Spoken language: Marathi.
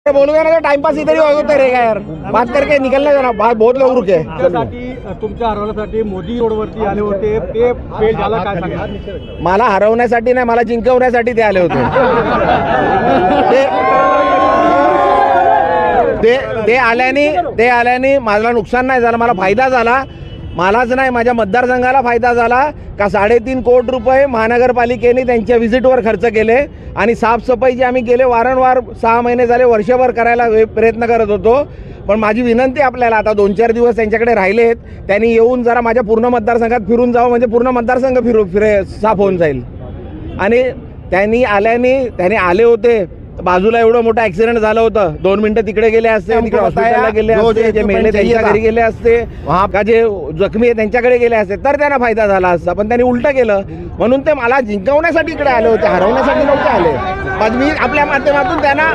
बोलूंगा ना तो टाइम पास इधर ही होते रहेगा यार, बात करके निकलने देना, बात बहुत लोग रुके। तुमच्या हरवण्यासाठी मोदी रोडवरती आले होते, ते फेल झाला, काय सांगा? मला हरवण्यासाठी नाही, मला जिंकवण्यासाठी ते आले होते। ते आल्याने माझा नुकसान नाही झालं, मला फायदा झाला। मलाच नाही, माझ्या मतदारसंघाला फायदा झाला का 3.5 कोटी रुपये महानगरपालिकेने त्यांच्या व्हिजिटवर खर्च केले आणि साफसफाईचे आम्ही गेले वारंवार 6 महिने झाले वर्षभर करायला प्रयत्न करत होतो। पण माझी विनंती आपल्याला आता 2-4 दिवस त्यांच्याकडे राहिलेत, त्यांनी येऊन जरा माझ्या पूर्ण मतदारसंघात फिरून जावं, म्हणजे पूर्ण मतदारसंघ साफ होऊन जाईल। आणि त्यांनी आले होते, बाजूला एवढं मोठं ऍक्सिडेंट झालं होतं, 2 मिनिटं तिकडे गेले असते, तिकडे हॉस्पिटलला गेले असते, जे मेले त्यांच्या घरी गेले असते, का जे जखमी आहे त्यांच्याकडे गेले असते, तर त्यांना फायदा झाला असता। पण त्यांनी उलट केलं, म्हणून ते मला जिंकवण्यासाठी इकडे आले होते, हरवण्यासाठी नव्हते आले। मी आपल्या माध्यमातून त्यांना